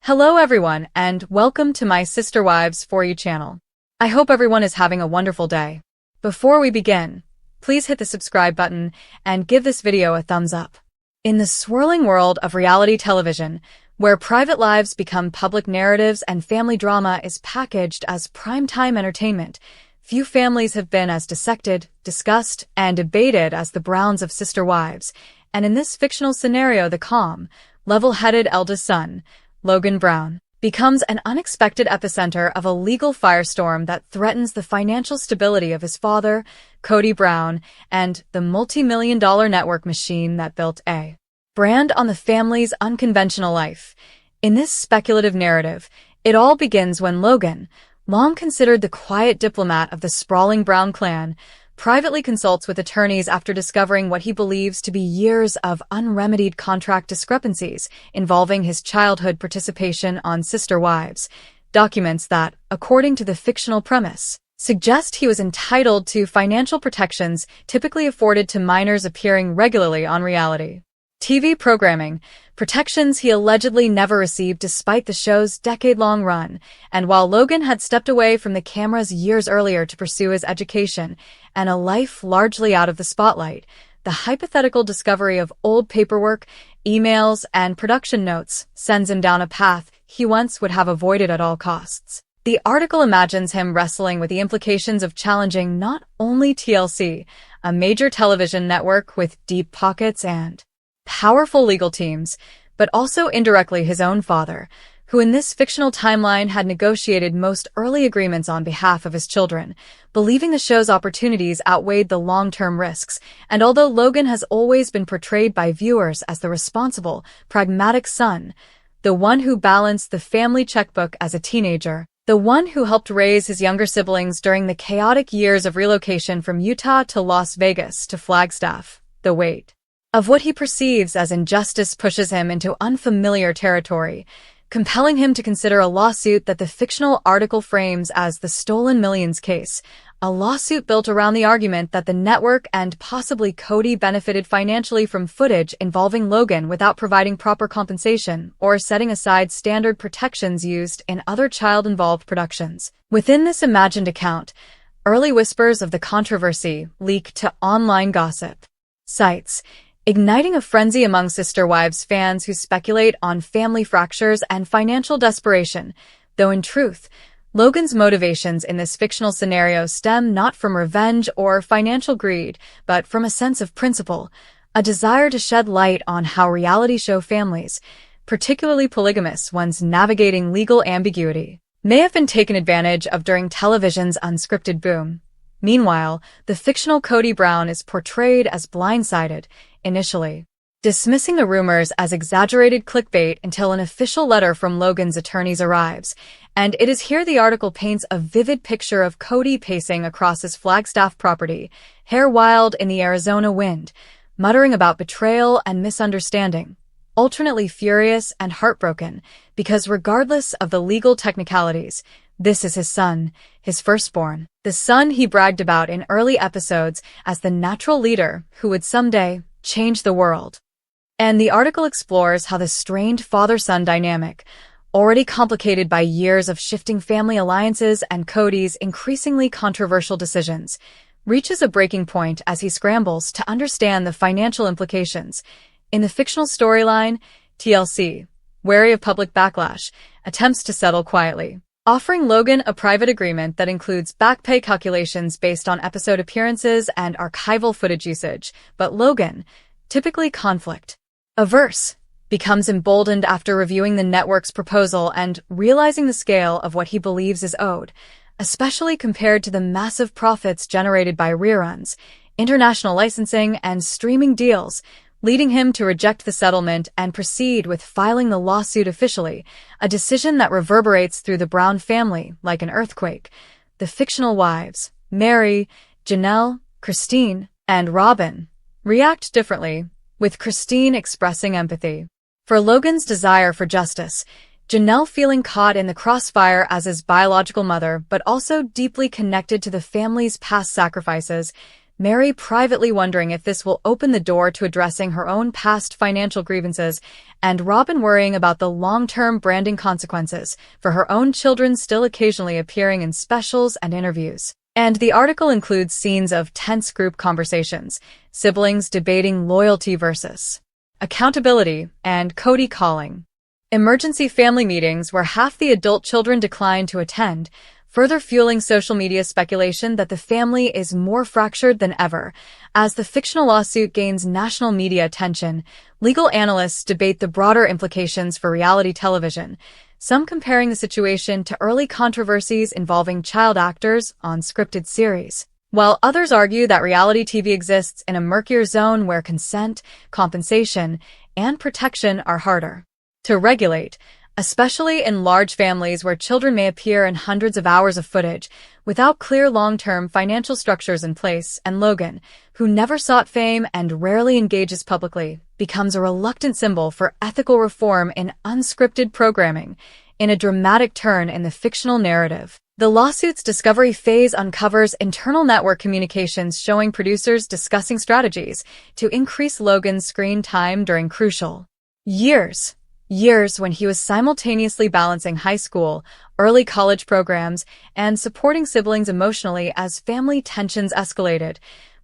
Hello everyone, and welcome to my Sister Wives For You channel. I hope everyone is having a wonderful day. Before we begin, please hit the subscribe button and give this video a thumbs up. In the swirling world of reality television, where private lives become public narratives and family drama is packaged as primetime entertainment, few families have been as dissected, discussed, and debated as the Browns of Sister Wives, and in this fictional scenario, the calm, level-headed eldest son, Logan Brown, becomes an unexpected epicenter of a legal firestorm that threatens the financial stability of his father, Kody Brown, and the multi-million-dollar network machine that built a brand on the family's unconventional life. In this speculative narrative, it all begins when Logan, long considered the quiet diplomat of the sprawling Brown clan, privately consults with attorneys after discovering what he believes to be years of unremedied contract discrepancies involving his childhood participation on Sister Wives, documents that, according to the fictional premise, suggest he was entitled to financial protections typically afforded to minors appearing regularly on reality TV programming, protections he allegedly never received despite the show's decade-long run. And while Logan had stepped away from the cameras years earlier to pursue his education and a life largely out of the spotlight, the hypothetical discovery of old paperwork, emails, and production notes sends him down a path he once would have avoided at all costs. The article imagines him wrestling with the implications of challenging not only TLC, a major television network with deep pockets and powerful legal teams, but also indirectly his own father, who in this fictional timeline had negotiated most early agreements on behalf of his children, believing the show's opportunities outweighed the long-term risks. And although Logan has always been portrayed by viewers as the responsible, pragmatic son, the one who balanced the family checkbook as a teenager, the one who helped raise his younger siblings during the chaotic years of relocation from Utah to Las Vegas to Flagstaff, the weight of what he perceives as injustice pushes him into unfamiliar territory, compelling him to consider a lawsuit that the fictional article frames as the Stolen Millions case, a lawsuit built around the argument that the network and possibly Kody benefited financially from footage involving Logan without providing proper compensation or setting aside standard protections used in other child-involved productions. Within this imagined account, early whispers of the controversy leak to online gossip sites, igniting a frenzy among Sister Wives fans who speculate on family fractures and financial desperation, though in truth, Logan's motivations in this fictional scenario stem not from revenge or financial greed, but from a sense of principle, a desire to shed light on how reality show families, particularly polygamous ones navigating legal ambiguity, may have been taken advantage of during television's unscripted boom. Meanwhile, the fictional Kody Brown is portrayed as blindsided, initially dismissing the rumors as exaggerated clickbait until an official letter from Logan's attorneys arrives, and it is here the article paints a vivid picture of Kody pacing across his Flagstaff property, hair wild in the Arizona wind, muttering about betrayal and misunderstanding, alternately furious and heartbroken, because regardless of the legal technicalities, this is his son, his firstborn, the son he bragged about in early episodes as the natural leader who would someday change the world. And the article explores how the strained father-son dynamic, already complicated by years of shifting family alliances and Kody's increasingly controversial decisions, reaches a breaking point as he scrambles to understand the financial implications. In the fictional storyline, TLC, wary of public backlash, attempts to settle quietly, offering Logan a private agreement that includes back pay calculations based on episode appearances and archival footage usage. But Logan, typically conflict-averse, becomes emboldened after reviewing the network's proposal and realizing the scale of what he believes is owed, especially compared to the massive profits generated by reruns, international licensing, and streaming deals, leading him to reject the settlement and proceed with filing the lawsuit officially, a decision that reverberates through the Brown family like an earthquake. The fictional wives, Mary, Janelle, Christine, and Robin, react differently, with Christine expressing empathy for Logan's desire for justice, Janelle feeling caught in the crossfire as his biological mother but also deeply connected to the family's past sacrifices. Mary privately wondering if this will open the door to addressing her own past financial grievances, and Robin worrying about the long-term branding consequences for her own children still occasionally appearing in specials and interviews. And the article includes scenes of tense group conversations, siblings debating loyalty versus accountability, and Kody calling emergency family meetings where half the adult children decline to attend, further fueling social media speculation that the family is more fractured than ever. As the fictional lawsuit gains national media attention, legal analysts debate the broader implications for reality television, some comparing the situation to early controversies involving child actors on scripted series, while others argue that reality TV exists in a murkier zone where consent, compensation, and protection are harder to regulate, especially in large families where children may appear in hundreds of hours of footage without clear long-term financial structures in place. And Logan, who never sought fame and rarely engages publicly, becomes a reluctant symbol for ethical reform in unscripted programming, in a dramatic turn in the fictional narrative. The lawsuit's discovery phase uncovers internal network communications showing producers discussing strategies to increase Logan's screen time during crucial years when he was simultaneously balancing high school, early college programs, and supporting siblings emotionally as family tensions escalated,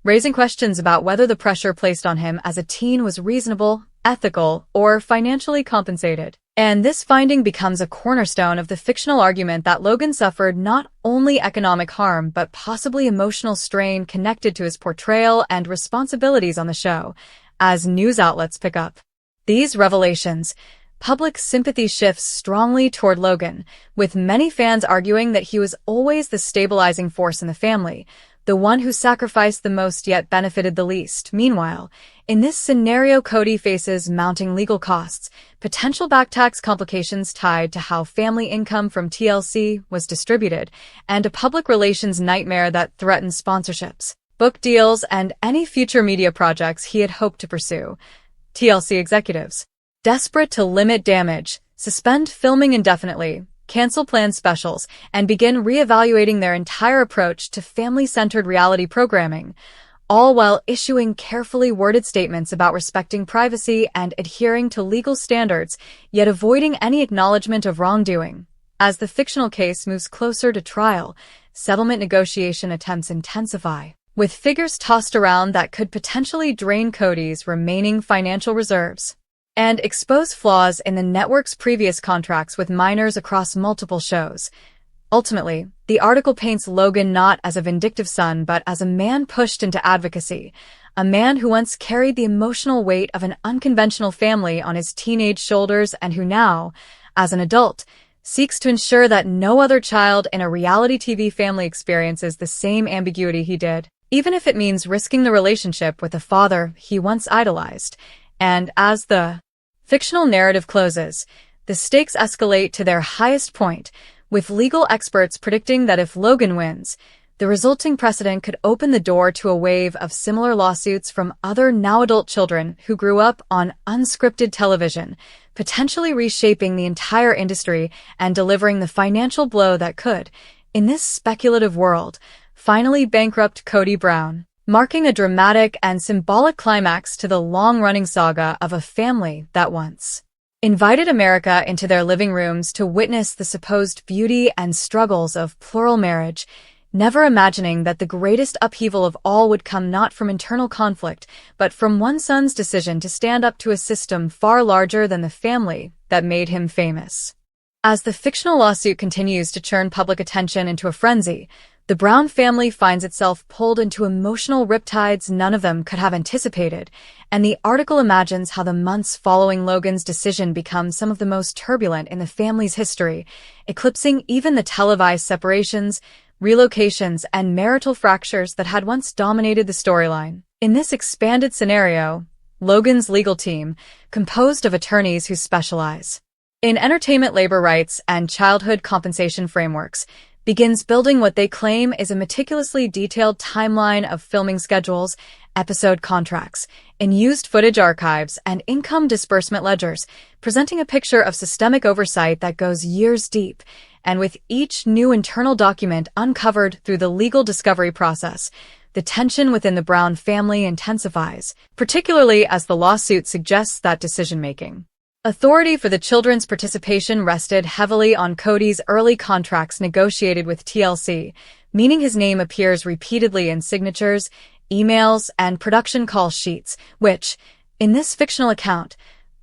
raising questions about whether the pressure placed on him as a teen was reasonable, ethical, or financially compensated. And this finding becomes a cornerstone of the fictional argument that Logan suffered not only economic harm but possibly emotional strain connected to his portrayal and responsibilities on the show. As news outlets pick up these revelations, public sympathy shifts strongly toward Logan, with many fans arguing that he was always the stabilizing force in the family, the one who sacrificed the most yet benefited the least. Meanwhile, in this scenario, Kody faces mounting legal costs, potential back tax complications tied to how family income from TLC was distributed, and a public relations nightmare that threatens sponsorships, book deals, and any future media projects he had hoped to pursue. TLC executives, desperate to limit damage, suspend filming indefinitely, cancel planned specials, and begin reevaluating their entire approach to family-centered reality programming, all while issuing carefully worded statements about respecting privacy and adhering to legal standards, yet avoiding any acknowledgement of wrongdoing. As the fictional case moves closer to trial, settlement negotiation attempts intensify, with figures tossed around that could potentially drain Kody's remaining financial reserves and expose flaws in the network's previous contracts with minors across multiple shows. Ultimately, the article paints Logan not as a vindictive son but as a man pushed into advocacy, a man who once carried the emotional weight of an unconventional family on his teenage shoulders and who now, as an adult, seeks to ensure that no other child in a reality TV family experiences the same ambiguity he did, even if it means risking the relationship with a father he once idolized. And as the fictional narrative closes, the stakes escalate to their highest point, with legal experts predicting that if Logan wins, the resulting precedent could open the door to a wave of similar lawsuits from other now-adult children who grew up on unscripted television, potentially reshaping the entire industry and delivering the financial blow that could, in this speculative world, finally bankrupt Kody Brown, marking a dramatic and symbolic climax to the long-running saga of a family that once invited America into their living rooms to witness the supposed beauty and struggles of plural marriage, never imagining that the greatest upheaval of all would come not from internal conflict, but from one son's decision to stand up to a system far larger than the family that made him famous. As the fictional lawsuit continues to churn public attention into a frenzy, the Brown family finds itself pulled into emotional riptides none of them could have anticipated, and the article imagines how the months following Logan's decision become some of the most turbulent in the family's history, eclipsing even the televised separations, relocations, and marital fractures that had once dominated the storyline. In this expanded scenario, Logan's legal team, composed of attorneys who specialize in entertainment labor rights and childhood compensation frameworks, begins building what they claim is a meticulously detailed timeline of filming schedules, episode contracts, unused footage archives, and income disbursement ledgers, presenting a picture of systemic oversight that goes years deep. And with each new internal document uncovered through the legal discovery process, the tension within the Brown family intensifies, particularly as the lawsuit suggests that decision-making authority for the children's participation rested heavily on Kody's early contracts negotiated with TLC, meaning his name appears repeatedly in signatures, emails, and production call sheets, which, in this fictional account,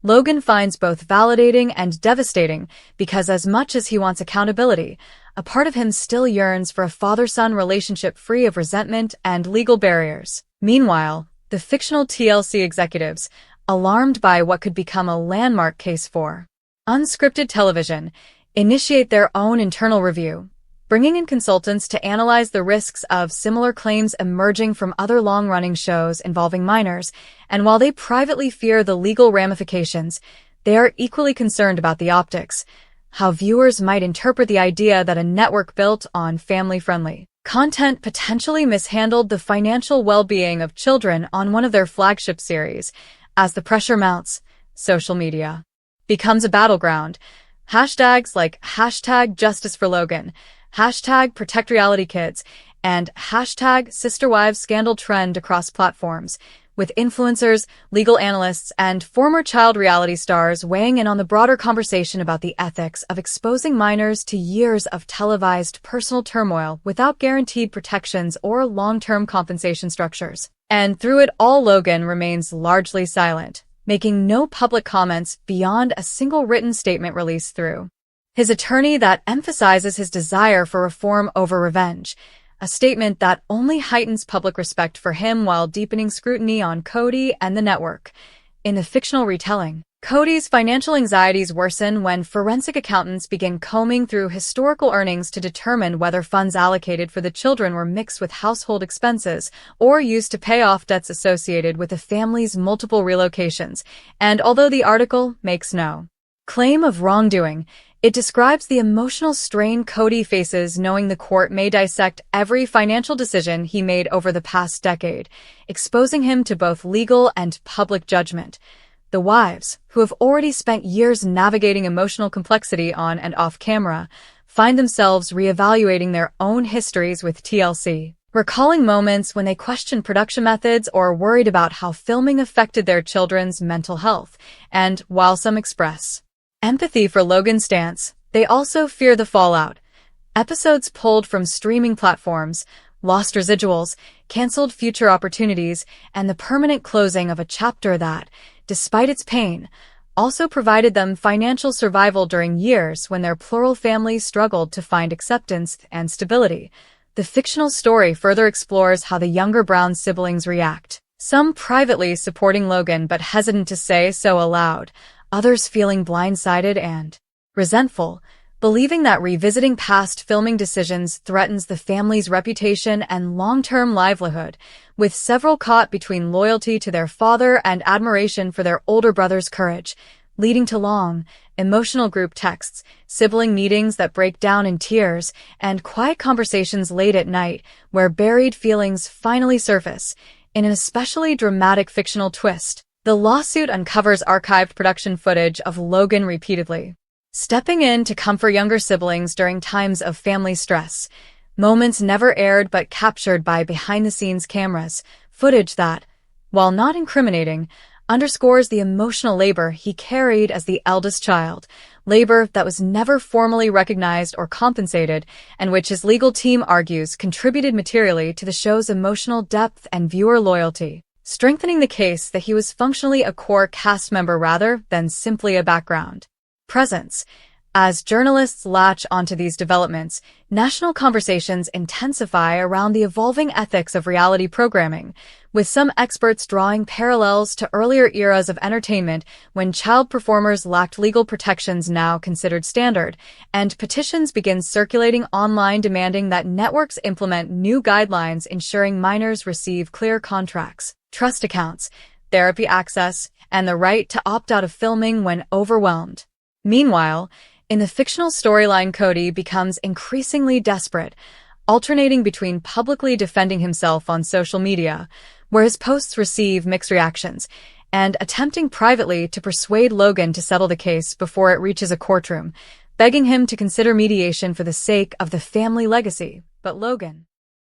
Logan finds both validating and devastating because as much as he wants accountability, a part of him still yearns for a father-son relationship free of resentment and legal barriers. Meanwhile, the fictional TLC executives, alarmed by what could become a landmark case for unscripted television, initiate their own internal review, bringing in consultants to analyze the risks of similar claims emerging from other long-running shows involving minors, and while they privately fear the legal ramifications, they are equally concerned about the optics, how viewers might interpret the idea that a network built on family-friendly content potentially mishandled the financial well-being of children on one of their flagship series. As the pressure mounts, social media becomes a battleground. Hashtags like #JusticeForLogan, #ProtectRealityKids, and #SisterWivesScandal trend across platforms, with influencers, legal analysts, and former child reality stars weighing in on the broader conversation about the ethics of exposing minors to years of televised personal turmoil without guaranteed protections or long-term compensation structures. And through it all, Logan remains largely silent, making no public comments beyond a single written statement released through his attorney that emphasizes his desire for reform over revenge, a statement that only heightens public respect for him while deepening scrutiny on Kody and the network. In the fictional retelling, Kody's financial anxieties worsen when forensic accountants begin combing through historical earnings to determine whether funds allocated for the children were mixed with household expenses or used to pay off debts associated with the family's multiple relocations. And although the article makes no claim of wrongdoing, it describes the emotional strain Kody faces knowing the court may dissect every financial decision he made over the past decade, exposing him to both legal and public judgment. The wives, who have already spent years navigating emotional complexity on and off camera, find themselves reevaluating their own histories with TLC, recalling moments when they questioned production methods or worried about how filming affected their children's mental health. And while some express empathy for Logan's stance, they also fear the fallout. Episodes pulled from streaming platforms, lost residuals, canceled future opportunities, and the permanent closing of a chapter that, despite its pain, also provided them financial survival during years when their plural family struggled to find acceptance and stability. The fictional story further explores how the younger Brown siblings react, some privately supporting Logan but hesitant to say so aloud, others feeling blindsided and resentful, believing that revisiting past filming decisions threatens the family's reputation and long-term livelihood, with several caught between loyalty to their father and admiration for their older brother's courage, leading to long, emotional group texts, sibling meetings that break down in tears, and quiet conversations late at night where buried feelings finally surface. In an especially dramatic fictional twist, the lawsuit uncovers archived production footage of Logan repeatedly stepping in to comfort younger siblings during times of family stress, moments never aired but captured by behind-the-scenes cameras, footage that, while not incriminating, underscores the emotional labor he carried as the eldest child, labor that was never formally recognized or compensated, and which his legal team argues contributed materially to the show's emotional depth and viewer loyalty, strengthening the case that he was functionally a core cast member rather than simply a background presence. As journalists latch onto these developments, national conversations intensify around the evolving ethics of reality programming, with some experts drawing parallels to earlier eras of entertainment when child performers lacked legal protections now considered standard, and petitions begin circulating online demanding that networks implement new guidelines ensuring minors receive clear contracts, trust accounts, therapy access, and the right to opt out of filming when overwhelmed. Meanwhile, in the fictional storyline, Kody becomes increasingly desperate, alternating between publicly defending himself on social media, where his posts receive mixed reactions, and attempting privately to persuade Logan to settle the case before it reaches a courtroom, begging him to consider mediation for the sake of the family legacy. But Logan